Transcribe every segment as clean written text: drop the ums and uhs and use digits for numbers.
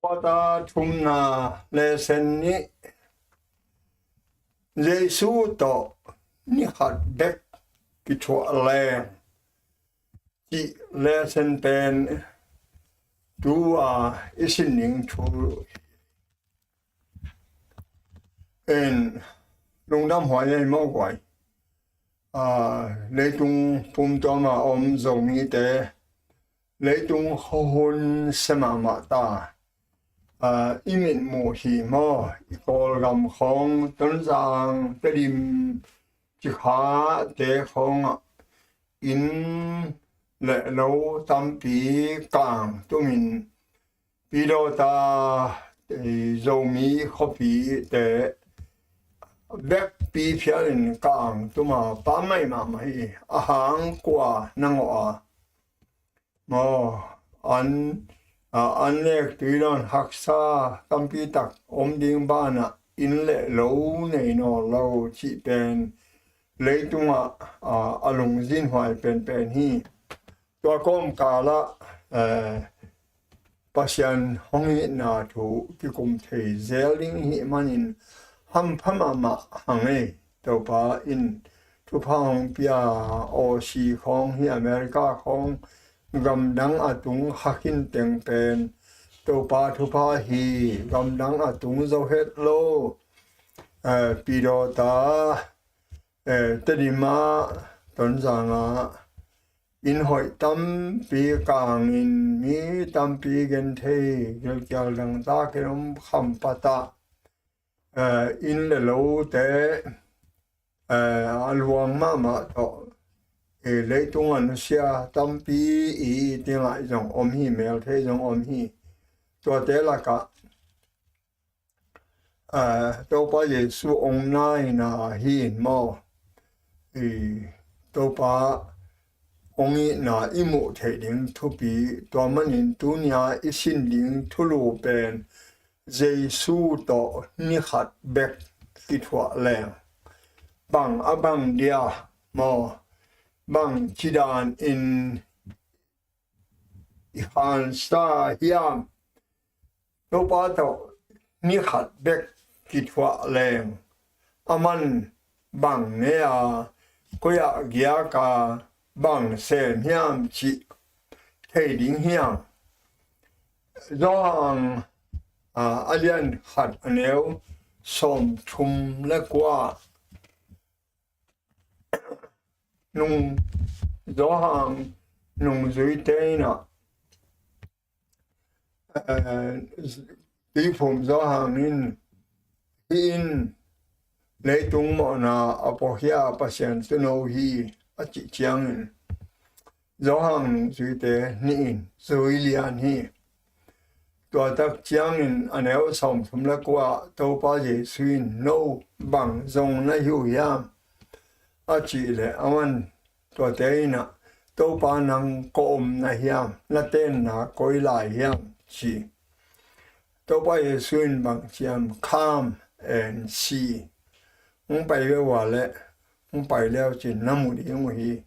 Wata thumna lesson ni Giêsu to ni hat bek ki thua le ki lesson pen tu isin ning thu en nung nam hoi nei mo quai lấy tung phum to ma Zomi te lấy tung hôn sama ma ta imin mo hi mo ikol gam khong ton giang te dim chi kha te khong in le lo tam pi kang tu min pi do ta Zomi khopi te bek pi phialin kang tu ma pa mai ma mai a hang kwa nango mo an lek tuilon haksa tampi tak ding bana in le lo nei no lo chi pen leitunga alung zin hwai pen hi to kom kala Pasian hongi na thu kikum thei zeling hi manin ham phama ma hange to pa in thu phang pia o si khong hi America khong gam dang atung hakin teng pen to pa thu pa hi gam dang atung zo het lo pi do ta te di ma ton zanga in hoi tam pi kang in mi tam pi gen the gel kyal dang ta kenom kham pata in le lo te alwang ma to lấy tung anh xia tâm pi tiếng lại dòng hi mèo thế dòng hi tuate là cả đâu bao giờ su ông nai na hin mo đâu ba ông ấy na imu thể đến thu pi tua manin tu nia isin đến thu lu ben Giêsu to ni hat bek kit wa leng bang abang dia mo bang chidan in ihan sta hiam no pa to ni khat bek kitwa leng aman bang ne ko ya gya ka bang sen hiam chi thei ding hiam zong alian khat aneu som thum le kwa nung gió hàng nung dưới tây nọ tí phùm gió hàng in lấy tung mọ na apohia Pasian snow hi a chị kiang gió hàng dưới tây neih dưới lian hi tua tak kiang anh éo som thum la qua tàu pa gì xuyên nâu bằng zong na hiu yam a chỉ le aman to te na to pa nang kom na hiam na ten na koi lai hiam chi to pa ye suin bang chiam come and see pai ve wa le pai leo chi namu di mu hi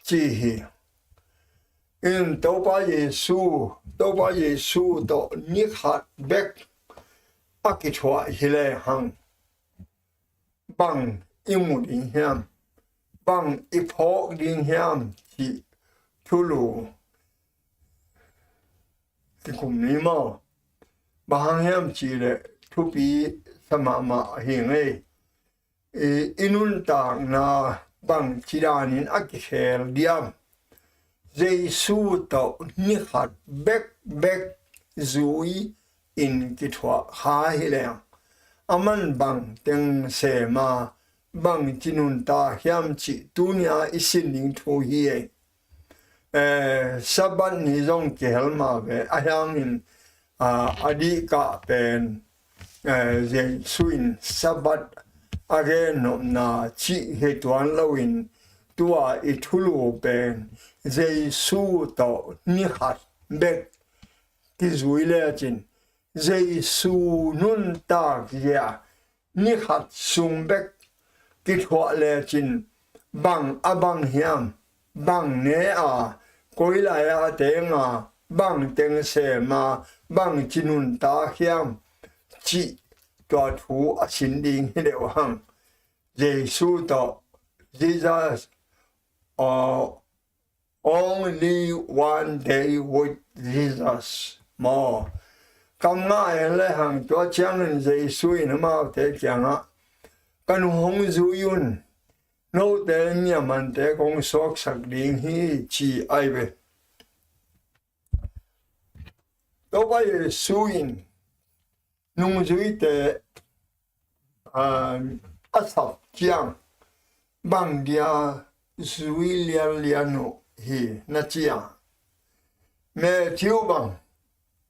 chi hi in to pa ye su to ni khat bek a ki chwa hi le hang bang imu di hiam bang ipok ding hiam chi thulu ti kum ni mo bang hiam chi le thu pi sama ma hi ngai inun ta na bang chidanin akikhel diam Giêsu to ni khat bek zui in kitwa ha hi le aman bang teng se ma bang chinun ta hiam chi tunia isin ning thu hi saban ni zong kel ma ve a hiang in adi ka pen ze suin sabat again no na chi he tuan lawin tua I thulu pen Giêsu to ni khat bek ki zui le chin Giêsu nun ta ya ni khat sung bek kit hoa le chin bang abang hiam bang ne koi la ya te nga bang teng se ma bang chinun ta hiam chi tua thu a sin ding hi leo hang Giêsu to Jesus only one day with Jesus mo kam nga le hang tua chang en Giêsu in ma te kiang a kan hong zu yun no te nya man te kong sok sak ding hi chi ai ve to ba Giêsu in nung zui te asap kiang bang dia zui liano hi na chia me chiu bang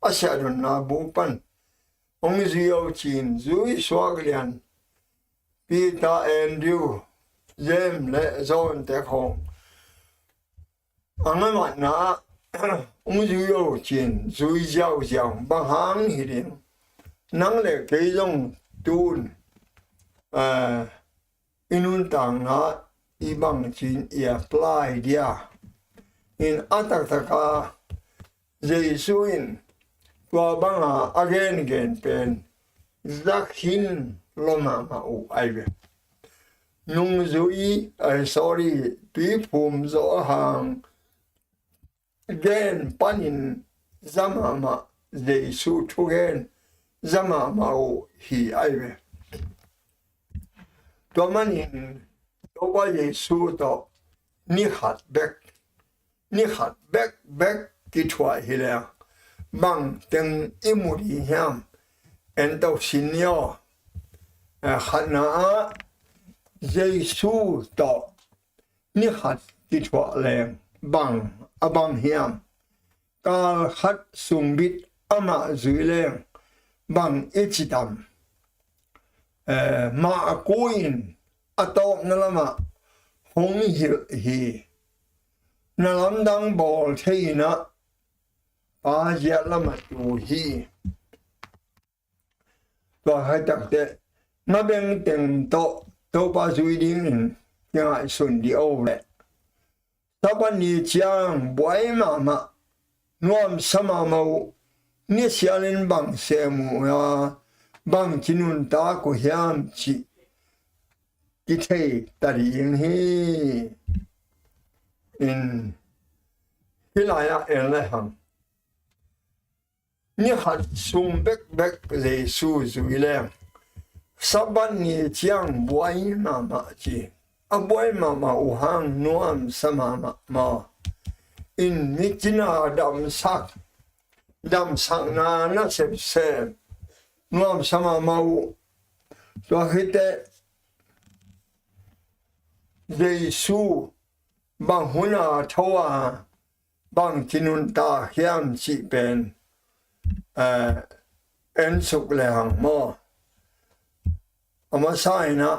asya don na bu pan ong zio chin zui swag lian Peter Andrew James le zon te khong ang ma na ong zio chin zui ziahziah bang hang hi ding nang le ke zong tun inun tang na ibang chin i apply dia in atak Giêsu in tua bang again pen zakhin loma ma u ai ve nung zui sorry tui phum zo hang again panin zama ma Giêsu thu gen zama ma u hi ai ve tua manin to ba Giêsu to ni hat back ki thua hi le bang teng imuri hiam en to sin yo khana Giêsu to ni hat ki thua le bang abang hiam kal khat sungbit ama zui le bang ichidam ma koin atop nalama hong hi nalam dang bol theina Pasian lama tu hi to hai tak te na beng teng to pa zui ding ya sun di o le ta ban ni chiang boy ma nuam sama mau ni sialin bang se mu ya bang chinun ta ko hiam chi ki thei tari ing hi in hilaya en le ham ni hat sum bek Giêsu zui le saban ni chiang boy ma chi a boy ma u hang nuam sama ma in ni china dam sak na se nuam sama ma u to hite Giêsu bang huna thoa bang chinun ta hiam chi pen en suk le hang mo ama sai na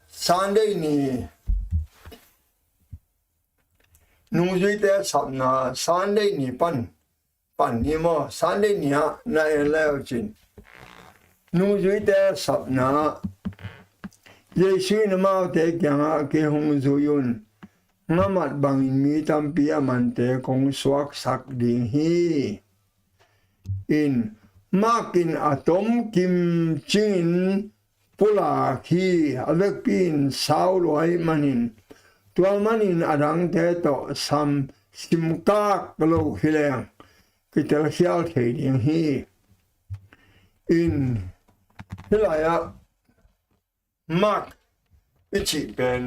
Sunday ni nung zui te sap na Sunday ni pan ni mo Sunday ni ha na leo chin nung zui te sap na Giêsu na mau te kiang ke hong zu yun ngamat bangin mi tampi aman te kong swak sak ding hi in makin atom kim chin pula khi avek pin sao loi manin tual manin adang te to sam simkak lo hileng kitel hial thei ding hi in hilaya mak ichi pen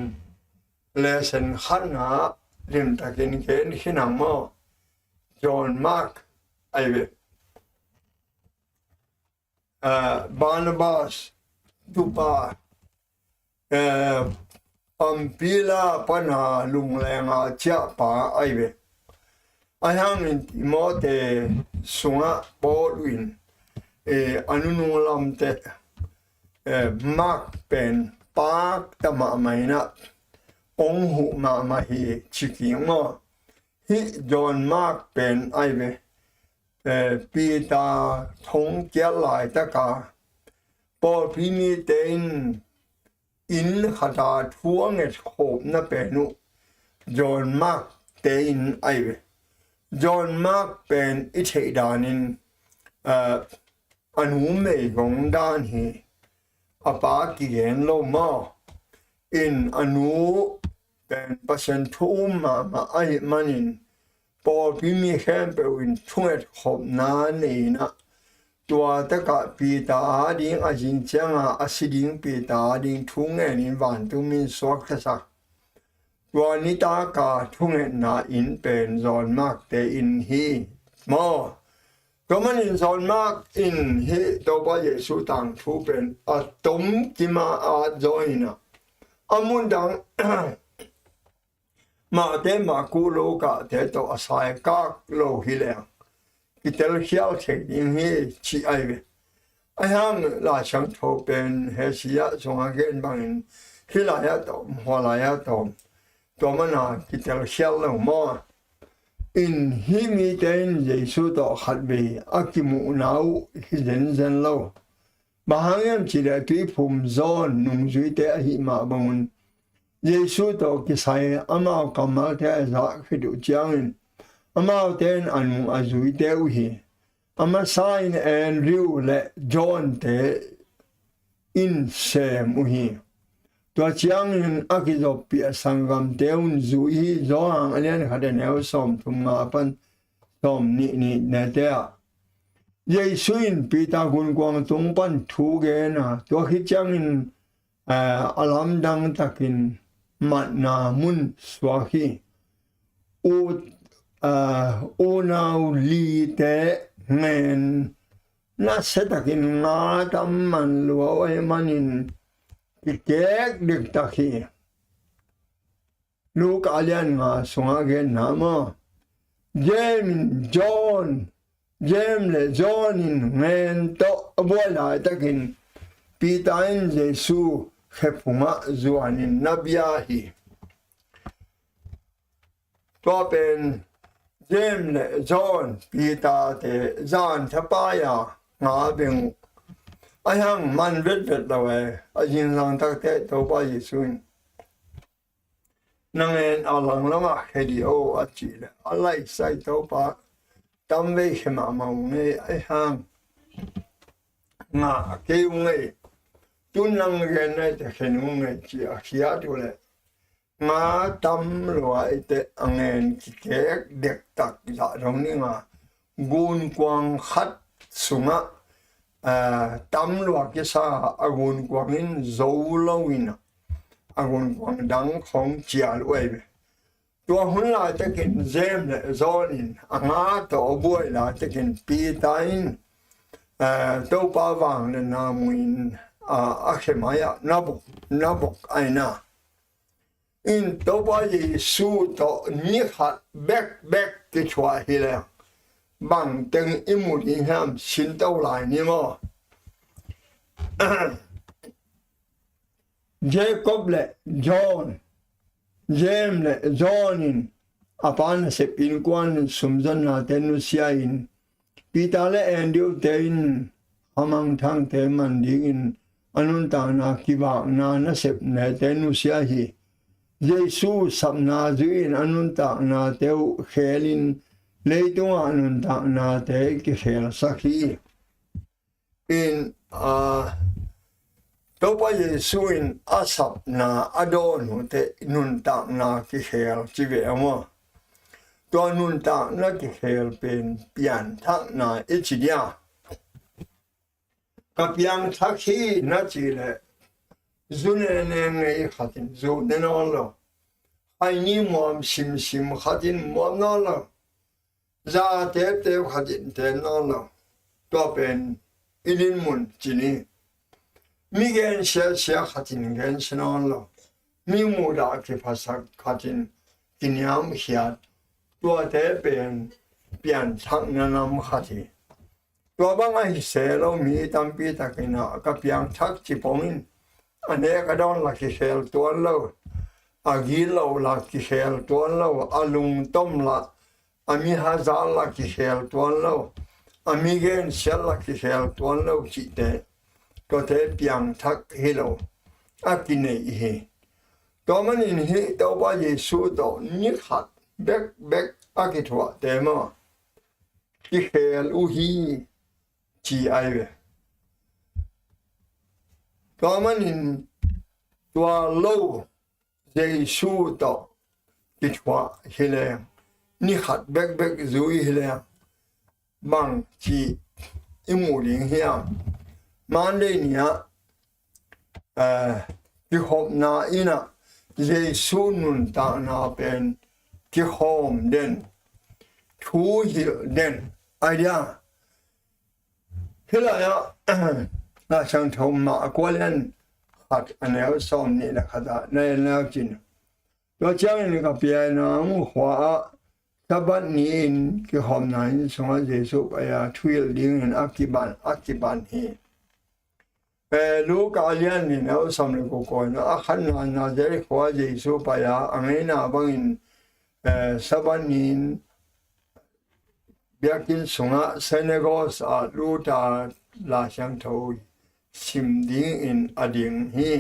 lesson khana lim takin ken hinang mo John Mark aive Barnabas tupa pampila pana lunglenga chia pa aive ayang in Timote sunga Paulwin anunung lamte Mark pen pak tama maina ong hu ma hi chiking mo hi John Mark pen aive Peter thong kia lại tất cả Paul pini tên in khata thua nghe khopna penu John Mark tên aive John Mark เป็นอิเทดานินอนุเมกงดานฮีอปากิเกนโลมาอินอนุเป็นปัสยันทุมมาไอมันินปอพิมีแค่เป็นวินทุ่งขบนานีนะตัวตะกะปีตาดิ่งอาจินเจียงอาศิดิ่งปีตาดิ่งทุ่งเงินวันตุมินสวกสักตัวนิตากาทุ่งเงินนาอินเป็นจอนมากแต่อินฮีมาก็มันอินจอนมากอินฮีตัวพระเยซูต่างทุเป็นอัตมกิมาอาจอยนะอามุนดังมาเตมากูโลกะเตโตอาศัยกากโลหิเลงกิเตลเขียวเทกิงฮีชีไอเวไอฮังลาชังโทเป็นเฮชิยะสงอาเกนบังฮิลายะตอมหัวลายะตอมตัวมันนากิเตลเขียวเลงมาอินฮิมีเตนเยซูโตขัดเบอากิมูนาวฮิเซนเซนโลบางอย่างจีเรตุยภูมิซอนนุ่งจุยเตอหิมาบังเยซูโตกิไซอามาเอากำมาเตอจากฟิดุจางอามาเอาเตนอันอาจุยเตอุฮีอามาไซน์แอนริวและจอห์นเตอินเซมุฮีตัวจางอากิจบปีสังกัมเตอุนจุยจางอันนี้ขัดแนวสมทุมมาปันสมนี่เนเตอเยซูอินปีตากุนกวางตรงปันทูเกนะตัวขิจางอัลลัมดังตักินมัดนามุนสวาฮีอูนาลีเตเงินน่าเสตักินงาตัมมันลัวไว้มันินกิเกกดึกตักีลูกอาเลียนงาสงอาเกนนามาเจมจอนเจมเลจอนินเงินโตบัวลายตักินปีตาอินเยซูเขพุงะจวานินนับยาฮีตัวเป็นเจมและจอนปีตาเตจานทปายางาเบงอายังมันเวทละเวอายินลังตักเตตัวปายิสุนนังเอ็นอาลังละมาเฮดิโออาจิเลอะไรใส่ตัวปาตั้มเวชมามาอุเงอายังงาเกี่ยวเงตุนังเกนเนตเขนุงเงจีอาขียตัวเลงาตั้มลอยเตอังเงินกิเกกเด็กตักยาตรงนี้งากุนกวางขัดสุงะตั้มลวกิสาอากุนกวางอินโซลวินะอากุนกวางดังของเจียลวยตัวหุ่นลาจะกินเจมและโซนินงาตัวบัวลาจะกินปีตาอินตัวปาวางในนามุอินอาเขมายะนาบกไอนาอินตัวบายสูตนิขัดแบกกิจวัตรฮิเลบังเต็งอิมุดิฮามสินเต้าลายนี่มั้งเจคอบและจอห์นเจมและจอห์นินอาปานเสปินกวนสมจันนาเตนุสยาอินปีตาเลแอนดิวเตอินหามังทางเตมันดิอินอนุนตานาคิบากนาเสปเนเตนุสยาฮีเยซูสับนาจุอินอนุนตานาเตวเขลินเลยตัวอนุนตานาเตกิเขลสักทีอินตัวพระเยซูอินอาสับนาอดอนุเตนุนตานากิเขลจิเวอมาตัวนุนตานากิเขลเป็นเปลี่ยนทักนาอิจิเดียกับยังทักฮีนาจิเลจุนเนเงยขัดินจุนนอลไอ้นี่มอมชิมขัดินมอมนอลจาเตขัดินเตนอลตัวเป็นอิลินมุนจินีมีเกณฑ์เสียขัดินเกณฑ์ชนอลมีมูดาคิภาษาขัดินกินยามเขียดตัวเตเป็นเปลี่ยนทักนานามขัดินตัวบางไอเสเรามีตัมปีตะกินะกับยังทักจิปอมินอันนี้ก็โดนลักกิเชลตัวเราอากิโลลักกิเชลตัวเราอาลุงต้มละอามีฮาซาลักกิเชลตัวเราอามีเกนเชลลักกิเชลตัวเราจิตเตก็เทปยังทักฮิโลอากินเนอิตัวมันอินฮิตัวว่าเยซูตัวนิขัดแบก aki tuate mo ki khel u hi chi ai ve to manin tua lo Giêsu to ki tua hele ni khat bek bek zui hele bằng chi imu ling hiam man de nia ki khopna ina Giêsu nun ta na pen ki khom den thu hil den idea hila ya na sang thom ma ko len hat anel som ni la khada na na chin lo chang ni ka pia na mu hwa sabat ni in ki khom na in songa Giêsu pa ya thuil ding in akiban hi lu ka lian ni na som le ko na khan na je ko Giêsu pa ya angai na bangin sabat ni biakin songa senegos a luta la sang tho sim ding in ading hi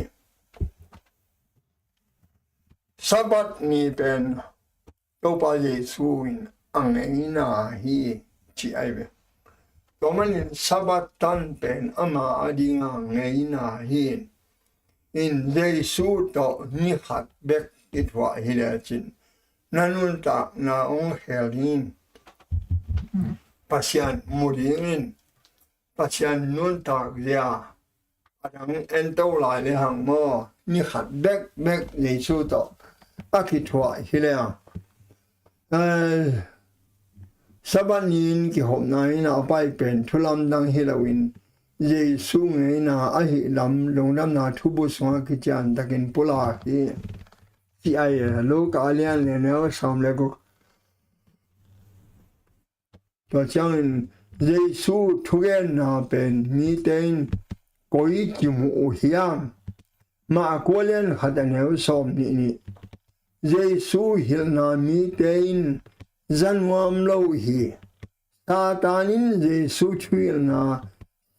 sabat ni pen to pa Giêsu in angai na hi chi ai ve to man sabat tan pen ama adinga ngai na hi in Giêsu to ni khat bek itwa hi la chin nanun ta na ong helin Pasian mudingin Pasian nun tak dia adang ento lai le hang mo ni khat bek Giêsu to aki thwa hi le sabanin ki hom nai na pai pen thulam dang hilawin Giêsu ngai na a hi lam longnam na thubu songa ki chan takin pula hi ti ai lo ka lian le ne som le ko to chang Giêsu thugen na pen mi ten koi ki mu hiam ma ko len khada ne som ni Giêsu hil na mi ten zanwam lo hi Satanin Giêsu thuil na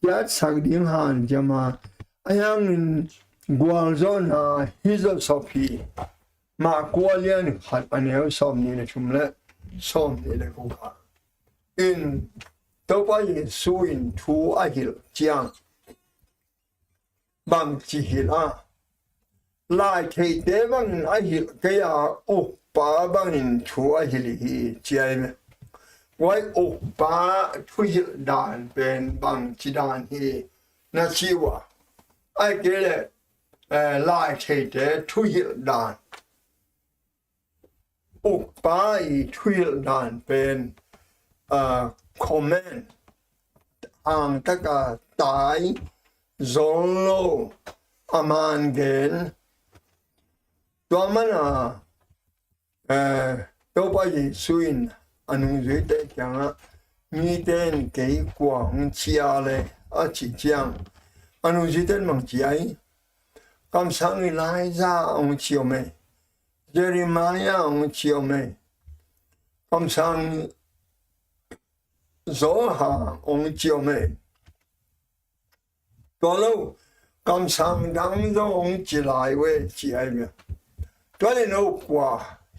yat sak ding han jama ayang in gwal zo na hizo sopi ma kwalian khat anel som ni le chumle som ni le ko ka in to pa Giêsu in thu a hil chiang bang chi hil a lai thei te bang a hil ke ya o pa bang in thu a hil hi chiai me wai o pa thu hil dan pen bang chi dan hi na chi wa ai ke le lai thei te thu hil dan o pa I thu hil dan pen comment ang taka tai zong lo aman gen to mana to pa Giêsu in anung zui te kiang mi ten ke kwang chia le a chi chiang anung zui ten mang chi ai kam sang ni lai za ong chiu me Jeremiah ong chiu me kam sang zo ha ong chiu me to lo kam sang dang zo ong chi lai we chi ai me to le no kwa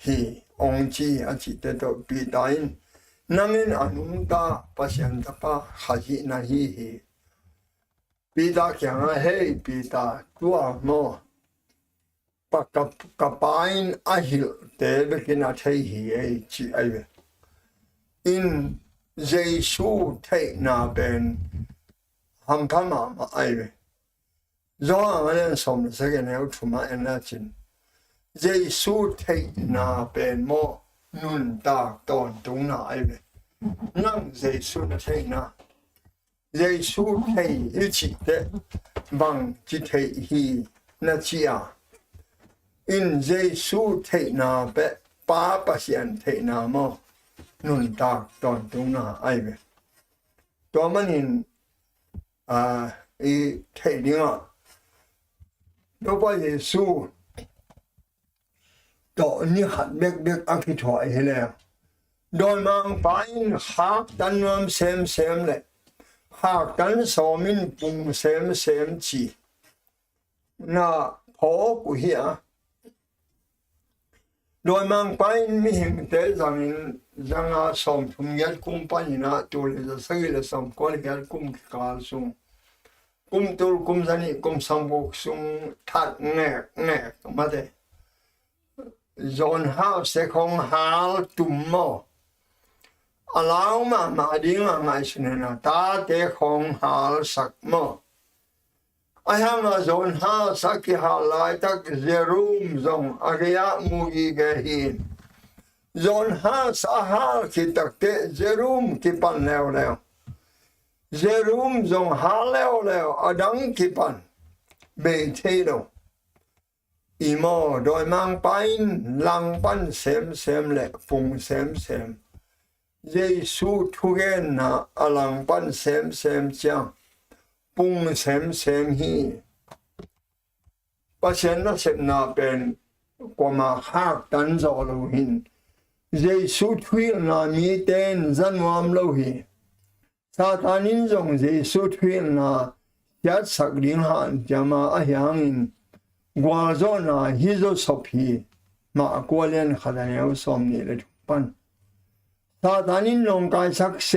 hi ong chi a chi te to pi tain nangin anung ta Pasian ta pa haji na hi pi ta kyang a hei pi ta tua mo pa ka pain a hil te bekin a thei hi chi ai ve in Giêsu thei na ben ham phama ma ai ve zo a len som se ke ne thuma en na chin Giêsu thei na ben mo nun ta ton tung na ai ve nang Giêsu na thei na Giêsu thei I chi te bang chi thei hi na chi a in Giêsu thei na be pa Pasian thei na mo nun ta ton tung na ai ve to manin I thei dinga do pa Giêsu to ni hat bek a ki thoi hele don mang pain hak tan nam sem le hak tan somin pung sem chi na pho ku hi a โดยมังไปมีหิมเตจังจังอาสมทุมยัดกุมปัญนาตัวเลยจะสกิลสมคนยัดกุมกาลสุงกุมตัวกุมจันิกุมสัมบุกสุงทัดแงกมาเดจนหาเสคงหาตุมโมอลาวมาดิ้งไงสิเนนะตาเตคงหาสักโมไอ้ฮามาจนหาสักที่หาลายตักเจรูมซงอากยะมูกีเกหินจนหาสาหาคิดตักเตเจรูมคิปันแล้วเจรูมซงหาแล้วอดังคิปันเบเทโดอีโมโดยมังไปลังปันเซมเละฟุงเซมเยซูทุเกนนะอลังปันเซมจังปุงเซมฮีปัจเจนนักเสพนาเป็นกว่ามาหักตันจอโลหินเยซูทวิลนามีเตนจันวามโลหิซาตานินจงเยซูทวิลนายัดสักดิงหันจะมาอายังอินกว่าจนาฮิโซสพีมากว่าเล่นขดานีอุสมนี่เลยทุกปันซาตานินลงกายสักเซ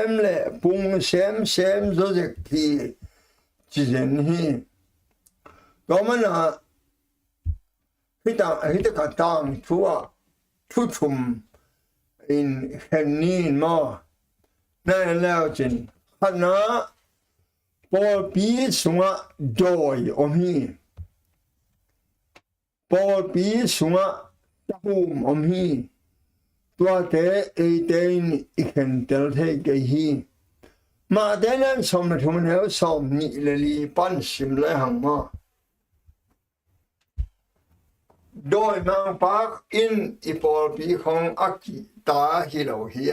มเละปุงเซมโซเจกทีจิเจนฮีก็มันฮิตกตังทัวทุชุมอินเฮนนีนมานั่นแล้วจินขณะพอปีสุงะโดยอมีพอปีสุงะตะหุมอมีตัวเตเอเตนอีกเห็นเตลเทเกฮีมาเดลันสมทุมเนวสมนิเลลีปันสิมเลยหังมาโดยมังปักอินอีปอลปีของอักกิตาฮิโลฮี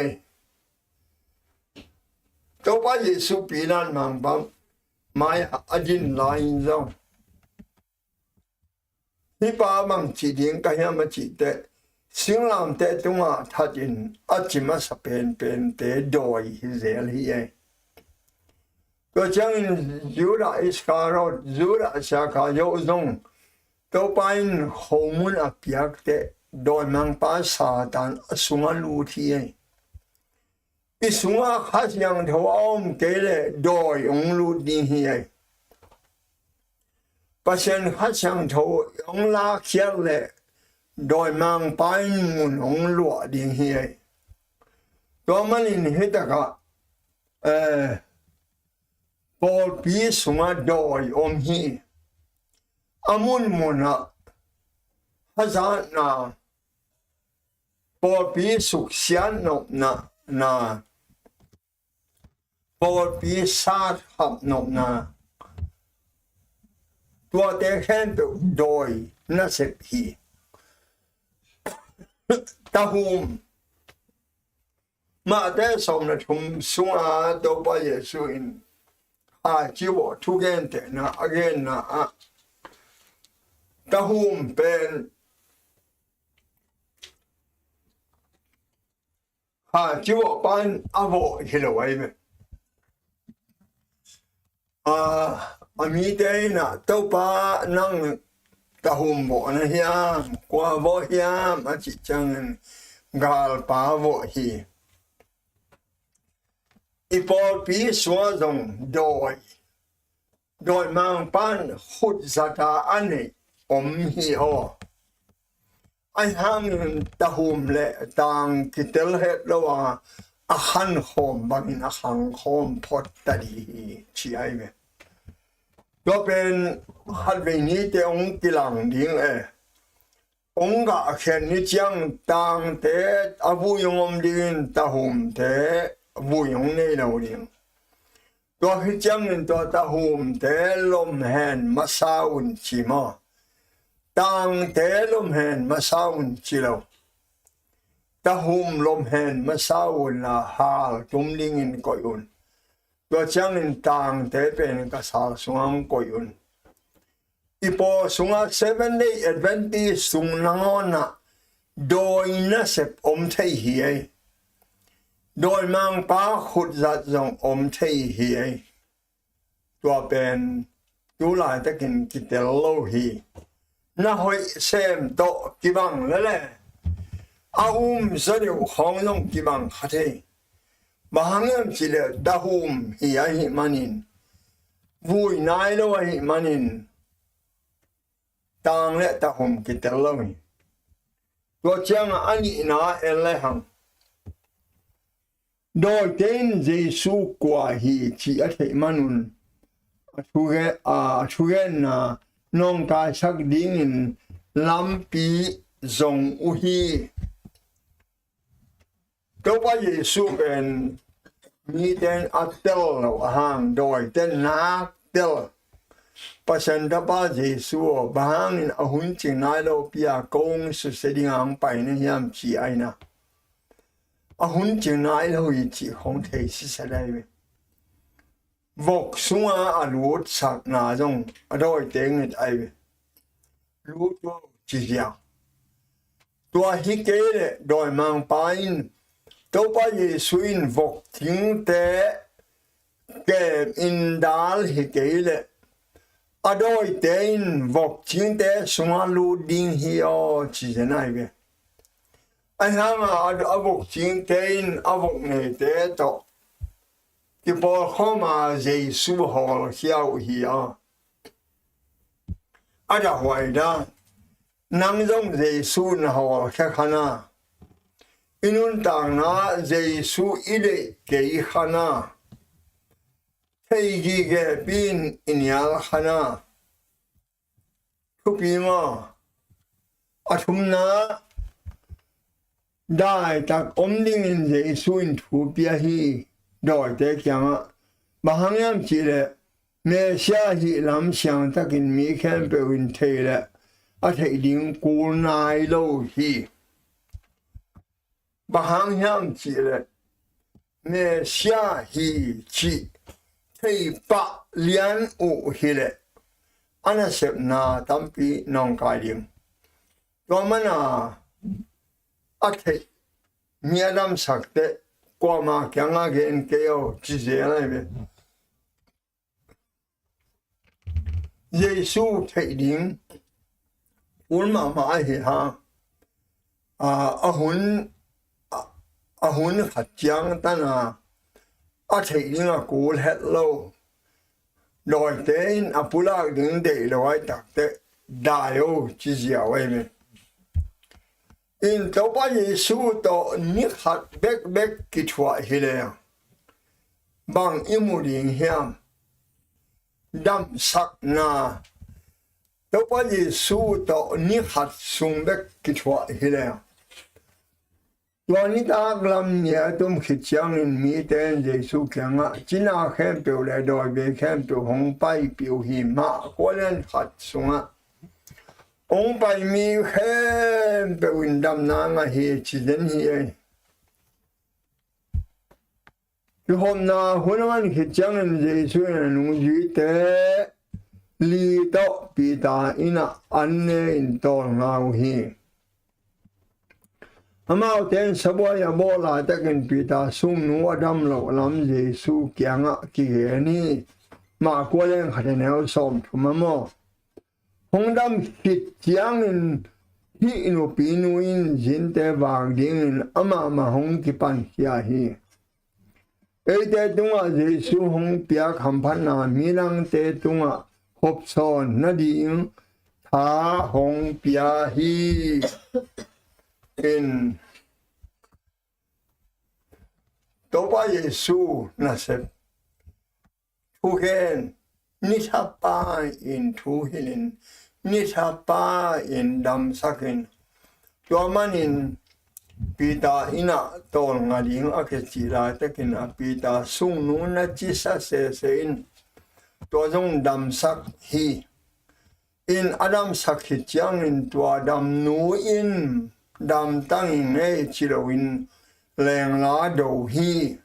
ตัวป้าเยซูปีนั้นมังปังไม่อจินลายจงที่ป้ามังจีดิงก็ยังมาจีเตสิ่งลำเตตุงาทัดินอจิมาสเป็นเตโดยฮิเซลฮีก็จังยูราอิสการ์ดยูราชาคาโยซงตัวไปขมุนอภิยักเตโดยมังป้าซาตันสุงาลูทีอิสุงาขัดยังทว่าอมเกเลโดยองลูดีฮีปัจเจนขัดยังทว่าองลาเคียเลโดยมังไปมุนองลัวดีฮีตัวมันอินฮิตกะพอปีสุงาโดยอมฮีอามุนมุนะฮัจานาพอปีสุขเสียนบนาพอปีสาดขับนบนาตัวเด็กเห็นโดยนัสพีตาหุมมาได้สมนะทุมสุงอาตัวไปเยซูอินจิวทุกเกนเตนะอเกนนะตาหุมเป็นจิวปันอโวฮิโลไว้ไหมมีเตนะตัวป้านั่งตาหุมบ่นะเฮียกว่าบ่เฮียมาจิจังกาลป้าบ่ฮีอีพอปีสวดงโดยมังปันขุดจัตาอันนี้อมฮีโอไอหังตะหุมเละต่างกิเตลเฮดละว่าอาหันโคมบางอาหังโคมพอดตะดีชีไอเวก็เป็นฮัดเวนี้เตองกิลังดิ้งองกะเข็นนิจังต่างเตอบุยงอมดิ้งตะหุมเตบุยงในเราดิ้งตัวฮิจังตัวตะหุมเตลมแหนมาสาวนชิมาต่างเตลมแหนมาสาวนชิโลตะหุมลมแหนมาสาวนละหาตุมลิงินก่อยุนตัวจังต่างเตเป็นกษาสวงก่อยุนอีพอสวง7 day Adventist สุงนังอนะโดยนัสอมเทฮีโดยมังป้าขุดจัดจงอมเทฮีตัวเป็นตุลาตะกินกิเตโลฮี na hoi xem to kibang lele zariu khong long kibang khate bahangam chile dahum hi manin vui nai lo hi manin tang le tahum kitalomi tua chang ani na ele hang đôi tên Giêsu quả hi chỉ ở thể manun thu ghé na nông ca sắc điên làm pi zong uhi đâu bao Giêsu bên mi tên atel hang đôi tên na tel Pasian đã ba Giêsu bahang ahun ching nai lo pia công sự sẽ đi ngang bài nên hiam chỉ ai na ahun ching nai lo chỉ không thể sẽ đây vok sunga alut sak na zong adoi teng it ai lu to ziahziah tua hi ke le doi mang pain to pa Jesuin vok ting te ke in dal hi ke le adoi ten vok ting te sunga lu ding hi o chi nai be ai hang a vok ting ten avok ne te to cái bộ khopna Giêsu họ hiểu hiểu ở đó vậy đó năng giống Giêsu họ khác hana inun tang na Giêsu ile cái hana thấy gì cái pin inyal hana thupi mà thumna đại tak omding Giêsu in thupia hi đôi thế kiang bahang yam chỉ là mẹ xa gì làm sang ta kinh mỹ khen biểu hình thế là ở thế điểm cô nai lâu hi bahang yam chỉ là mẹ xa hi chỉ thế ba liên u hi là anh sẽ na tâm pi nong cái điểm đó mà na ở thế mẹ làm sắc thế qua mà kiang a gen keo chỉ dễ này vậy Giêsu thấy điểm mà hi ha ahun khát chang ta na thấy điểm cô hết lâu đòi tên apula đứng để nói tắc thế đại ô chỉ dễ vậy in to ba Giêsu to ni khat bek ki thua hi le bang imuring hiam dam sak na to ba Giêsu to ni khat sung bek ki thua hi le Tuani ta glam nya tum khit chang in mi ten Giêsu kianga china khem pe le doi be khem pe hong pai piu hi ma ko len khat sunga ông bài mi khen về Việt Nam na hi chỉ đến hi cái hôm nào hôm nay khi chẳng nên gì suy là nung gì thế li to bị ta ina anh in to ngao hi amao ten sabo ya bola ta kan bị ta sung nu adam lo lam Giêsu kiang a ki ni ma ko len khan ne som thuma mo hong dam hit chiang in hi inu pinu in jin te wang ding in ama ma hong ki pan hia hi e te tunga Giêsu hong pia kham phan na mi lang te tunga hop son na ding tha hong pia hi in to pa Giêsu na se thu khen ni tha pa in thu hilin ni tha pa in dam sakin to manin pita ina tol ngading ake chira takin a pita sung nu na chi sa se in to jong dam sak hi in adam sak hi chiang in to dam nu in dam tang in ne chiro in leng la do hi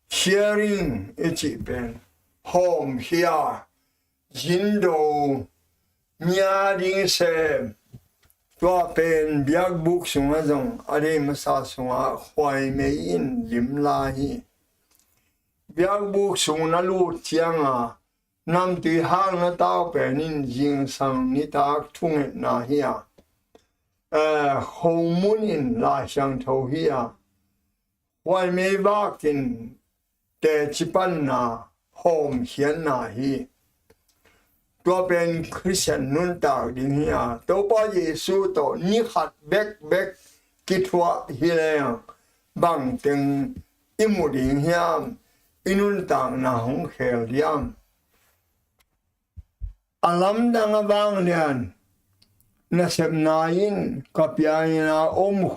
sharing ichi pen home here jindo nya ding se tua pen biak buk sunga zong are masa sunga khwai me in lim la hi biak buk sung na lu chianga nam tùy hang nó tao bè nín riêng sang ní ta thung hẹn na hi hầu muốn in là sang thầu hi hoài mê vác in tè chỉ pan na hòm hiến na hi tua bên Christian nun tao ding hi tao ba Giêsu to ní hạt bek kí thua hi lệ bằng tiếng imu ding hi inun tang na hong khel diam alam dang avang lian na sep na in kapia na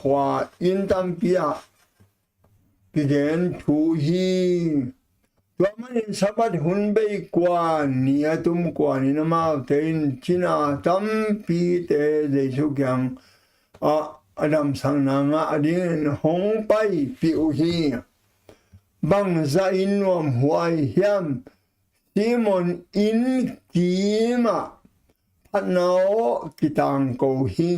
khwa in tam pia pigen thu hi tuaman in sabat hun bei kwa ni atum kwa ni na ma tein china tam pi te Jesu kyang adam sang na nga adin hong pai pi u hi bang za in nom huai hiam Simon in kima patnao kitang ko hi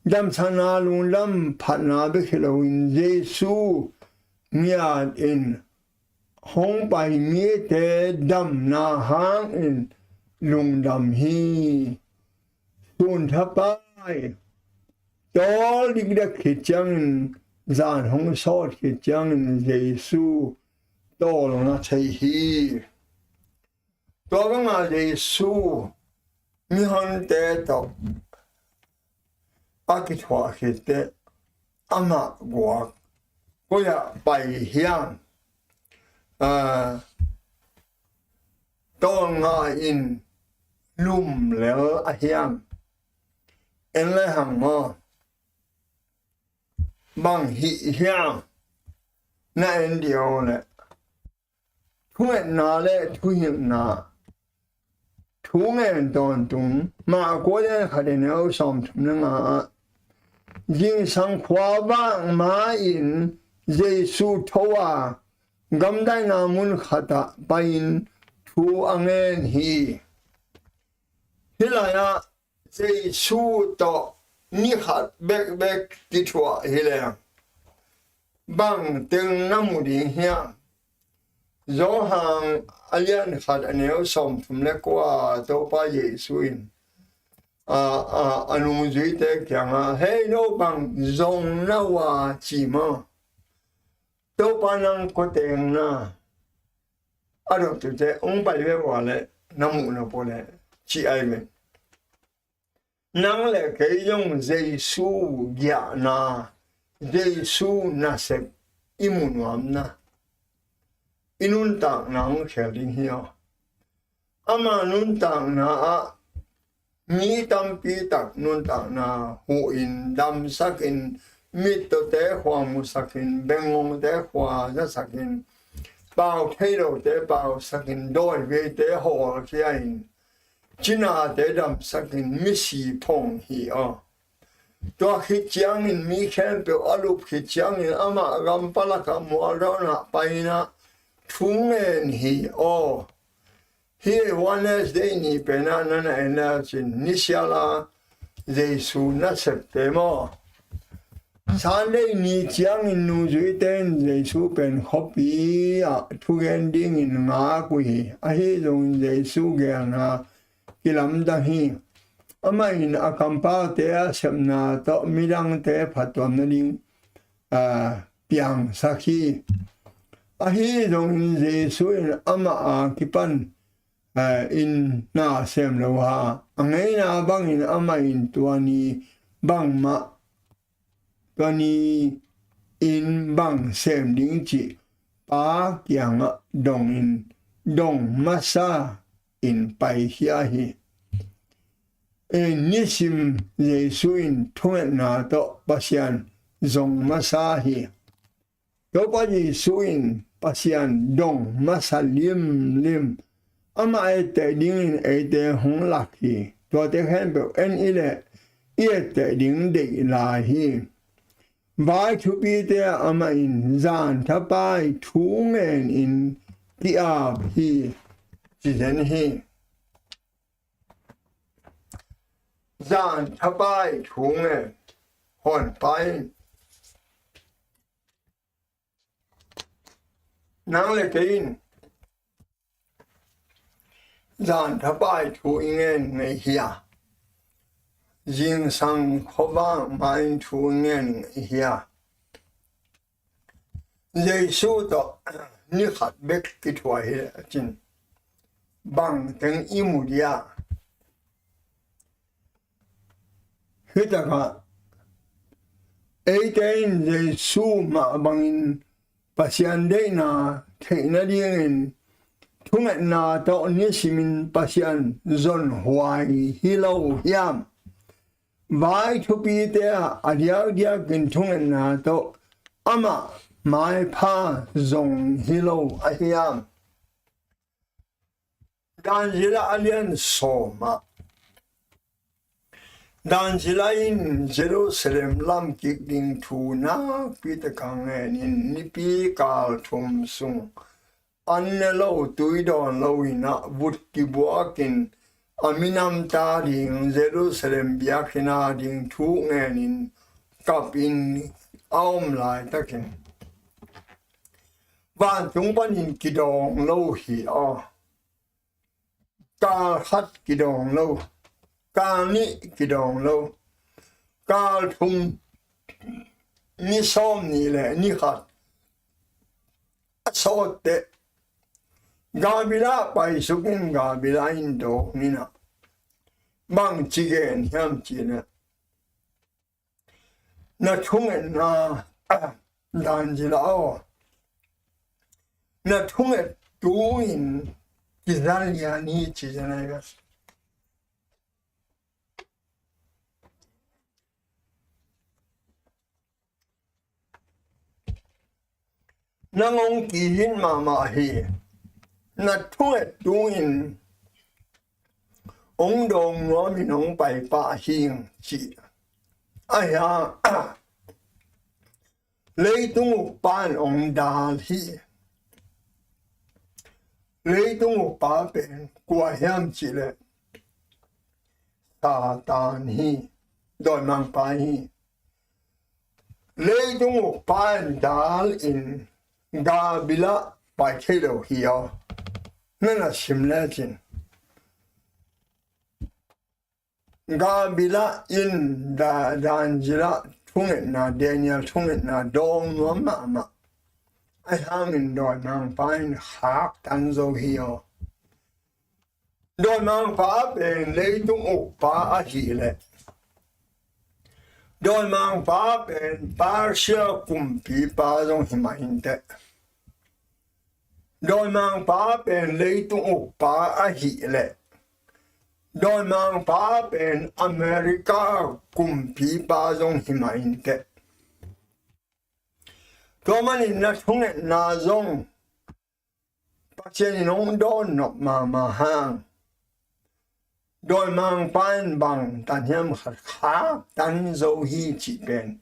dam sana lung lam patna be khelo in Jesu miad in hong pai mi te dam na hang in lung dam hi sun thapai tol dik da khichang zan hong sot khichang Jesu tol na chei hi to nga Jesu mi hon te to akithwa khite ama gwa ko ya pai hiang to nga in lum lel a hiang en le hang mo bang hi hiang na en dio le thuê na le thuê na thu ngàn ton tung mà có đến khá đến áo xóm thùng nè mà riêng sang khoa vang mà in Giêsu thâu gam đại nam mun khata bain thu angen hi hilaya Giêsu to ni khat bek ti thua hilaya bang từng năm một đi hiang dấu hàng alien khát anh em sống thùng lệ qua tàu ba Giêsu in anh muốn duy tế kiang hey no bằng zong na wa chỉ mà tàu ba năng có tiền na anh nói tụi thế ông bảy về qua lệ năm một nó bỏ lệ chỉ ai mình năng lệ cái dòng Giêsu giả na Giêsu na sep imun wam na inun tang nang kheling hiya ama nun tang na mi tam pi tak nun tang na hu in dam sakin mit to te khwa mu sakin bengong te khwa za sakin bao thelo te bao sakin doi ve te ho khiain china te dam sakin mi si phong hi to khi chiang in mi khen pe alup khi chiang in ama gam palaka mu arona paina thungen hi here Wednesday ni pena na ena chin nishala Jesu na septemo Sunday ni chiang in nu zui ten Jesu pen khopi thugen ding in nga kui a hi zong Jesu ge na kilam da hi ama in akampa te semna to mirang te phatom na ding piang sakhi ahi dong Jesu in ama kipan in na sem lo ha angai na bang in ama in tuani bang ma tuani in bang sem ding chi pa kiang dong in dong masa in pai hia hi nisim Jesu in thunget na to Pasian zong masa hi to pa Jesu in Pasian dong masa lim ama ete ding ete hong laki to te hen be en ile ete ding de la hi vai thu pi te ama in zan tha pai thu ngen in ti a hi chi den hi zan tha pai thu ngen hon pai nang le kein dàn tháp bài thu inghen neih riêng sang khopna mai thu inghen neih Giêsu to ni khat bek ki thua hi chin bang teng imudia hitaka eitain Giêsu ma bangin Pasian na theina dingin thungat na to ni simin Pasian zon huai hilo hiam vai thupi te adiau dia kin thungat na to ama mai pha zong hilo ahiam dan jila alien soma dan jila in Jerusalem lam kik ding thu na pitakang in nipi kal thum sung anne lo tuidon lo ina vut ki buakin aminam ta ding Jerusalem biakina ding thu ngenin kap in aum lai takin van chúng panin kidong lo hi ka khat kidong lo ka ni kidong lo ka thum ni som ni le ni khat asote gabila pai sukin gabila indo nina bang chigen hiam china na thungen na dan jila na thunget tuin kizalia ni chizanagas nangong kihin mama hi na thunget tuin ong dong no minong pai pa hing chi aya leitung pan ong dal hi leitung pa pen kwa hiam chi le ta tan hi doi mang pa hi leitung pan dal in ga bila pa khelo hi nana simla chin ga bila in da dan jila thunget na Daniel thunget na dong no ma I hang in doi mang pain hak tan zo hiyo doi mang pa pen leitung ok pa a hi le doi mang pa pen parsia kumpi pa zong himain te doi mang pa pen leitung ok pa a hi le doi mang pa pen America kumpi pa zong himain te Toman in na thunget na zong Pasian in ong don nok ma hang doi mang pan bang tan hiam khat kha tan zo hi chi pen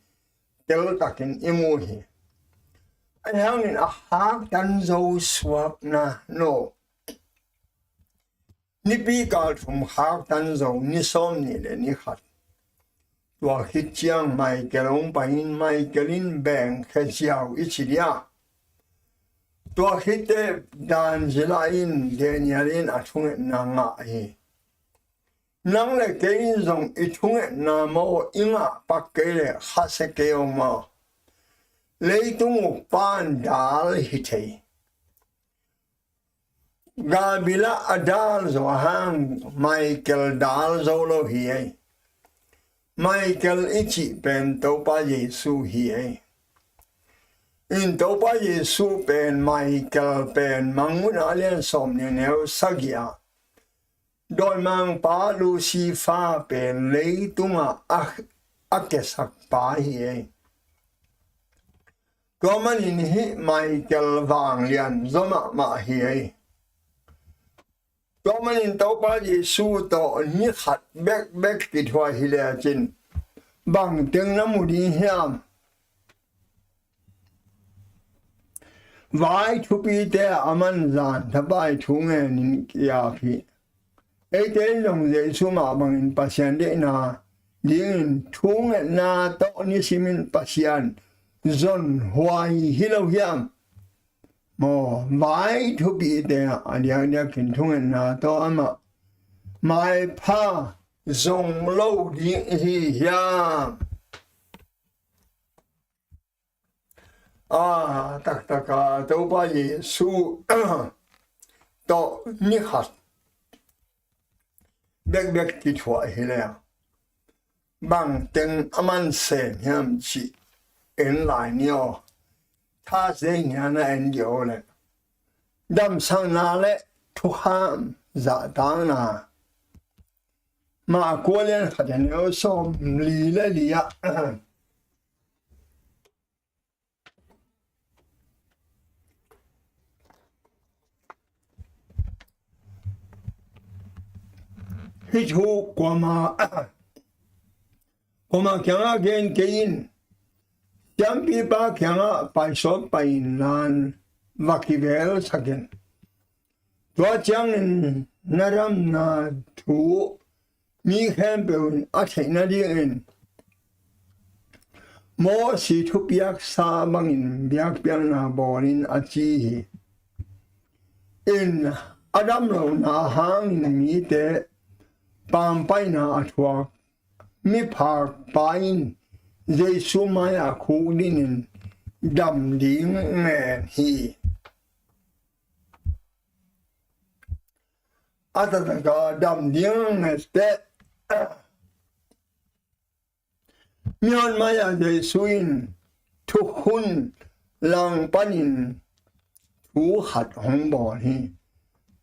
tel takin imu hi ai hang in a hak tan zo swap na no ni pi kal thum hak tan zo ni som ni le ni khat tua hit chiang mai kelong pain mai kelin bang khe chiao ichilia tua hit dan jila in Daniel in a thunget na nga hi nang le ke in zong I thunget na mo inga pakele khase ke ma leitung pan dal hi thei gabila adal zo hang Michael dal zo lo hi Michael ichi pen topa Yesu hi in topa Yesu pen Michael pen mangun alian som ne neu sagia doi mang pa Lucifer pen leitunga akesak pa hi Goman in hi Michael wang lian zoma ma hi Goman in topa Yesu to ni khat bek ki thwa hi le chin bang teng na mu di hiam vai thupi te aman zan thabai thunge nin kia phi ei te long Yesu ma bang in Pasian de na ding thunge na to ni simin Pasian zon huai hilo hiam mò vái thu bị đè đè kinh thung na to ama mai pa zong lâu đi ya tak đâu ba Giêsu to ni hat bek ti thua hi le bang teng aman se nham chi en lai nio tha se nya na en yo le dam sang na le thu ham za dang na mà cô lên khả năng nhớ xong lì lên lì ạ hít hô qua mà kiang á gen kein chẳng bị ba kiang á bài số bài nan và kỳ vel saken tua chẳng naram na thu mi khen bèn ở trên那里人，莫是出别沙帮人别边那波人阿基，因阿达姆那行米的帮拜那阿托，米帕拜因，耶稣玛雅库林dầm điển nghe hi Atataga dầm điển nghe tết mian maya de suin thu hun lang panin thu hat hong bo hi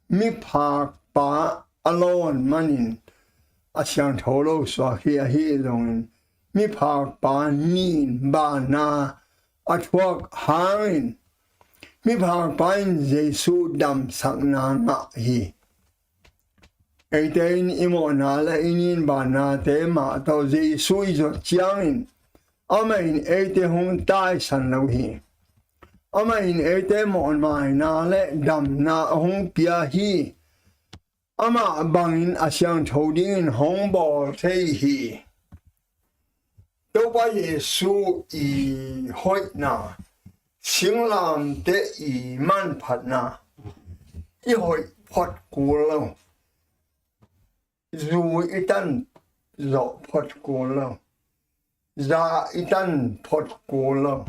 mi phak pa alone manin asyang tholo so hi dong mi phak pa nin ba na atwak hangin mi phak pa in Jesu dam sang na nga hi Eitein imo na la inin ba na te ma to Jesu iso chiangin Amain eite hong tai san lo hi Amain eite mon mai na le dam na hong pia hi Ama bangin asyang chodingin hong bo te hi Đâu ba Jesu i hoi na Sing lam te i man pat na I hoi pot ku lo Dù itan dọ pot ku lo Za itan pot ku lo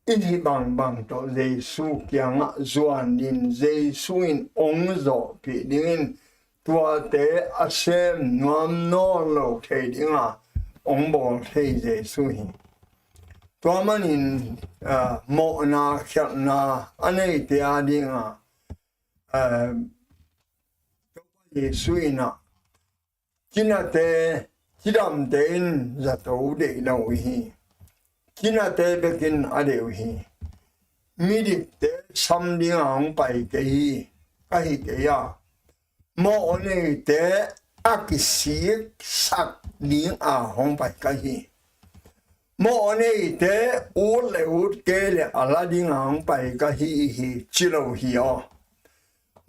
Ihi bang to Jesu kiang zuan din Jesu in ong zo pi dingin tuate asem nuam no lo te dinga ong bo te Jesu hi tua manin mo na khat na anei te a dinga Jesu ina kina te kidam den za to de lo hi kina te bekin adeu hi midik te sam dinga ong pai ke hi ka hi ke ya mo ne te akisi sak ling a hong pai ka hi mo ne te u le u ke le ala dinga hong pai ka hi chilo hi o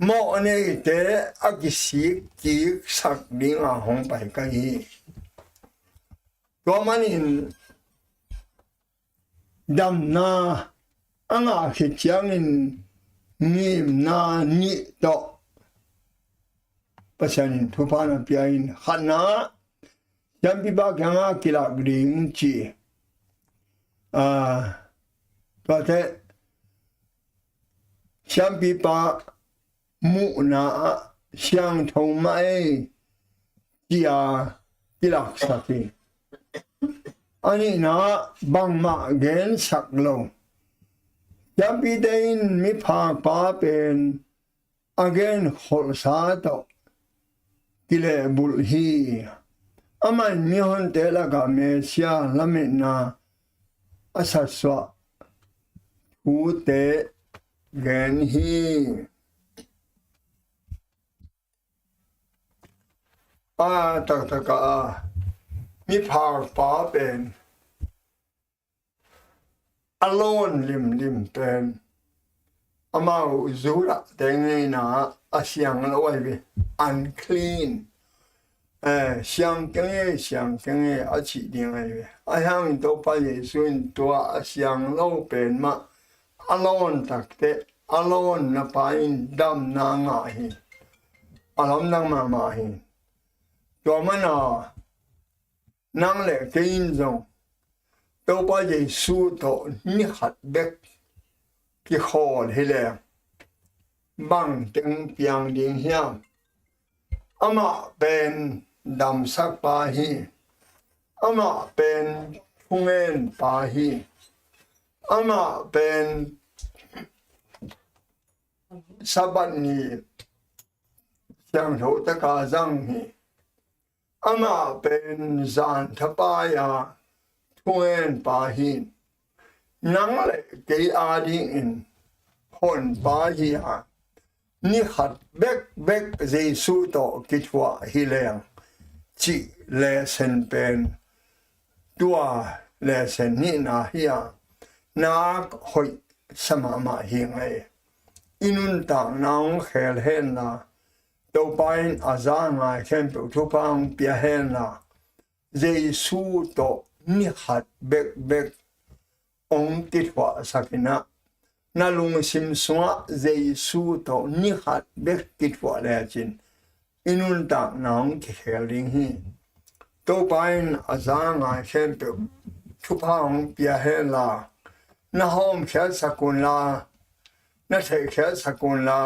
mo ne te akisi ki sak ling a hong pai ka hi to manin dam na anga khi chiangin nim na ni to Pasian thupana piain khana yam bi ba kyanga kila gring chi tuate yam bi ba mu na xiang thong mai kia kila saki ani na bang ma gen sak lo yam bi dein mi pha pa pen again hol sa to Kile bul hi Aman mi hon te la ga me sia lamet na asaswa u te gen hi tak mi phar pa pen alone lim pen Amau zura tengi na asyang lo ai unclean xiang kenge achi ding ai ai hang to pa Jesu in to asyang lo pen ma alon takte alon na pain dam na nga hi alam nang ma hi to mana nang le kein zong to pa Giêsu to ni hat bek ki khol hi le bang teng piang ding hiam ama ben dam sak pa hi ama ben phungen pa hi ama ben sabat ni yang thổ ta ka zang hi ama ben zan thapa ya phungen pa hi nang le ke a ding in hon pa hi a ni hat bek Giêsu to kitwa hi leng chi le sen pen tua le sen ni na hiya na hoi sama ma hi ngai inun ta naung khel hen na to pain aza ngai khem tu pang pia hen na Giêsu to ni hat bek ong kitwa sakina na lung sim sunga Giêsu to ni hat bek kitwa le chin inun ta naung khel ding hi to pain aza ngai khem tu pang pia hen la na hom khel sakun la na thei khel sakun la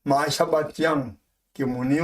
mai sabat yang ki muni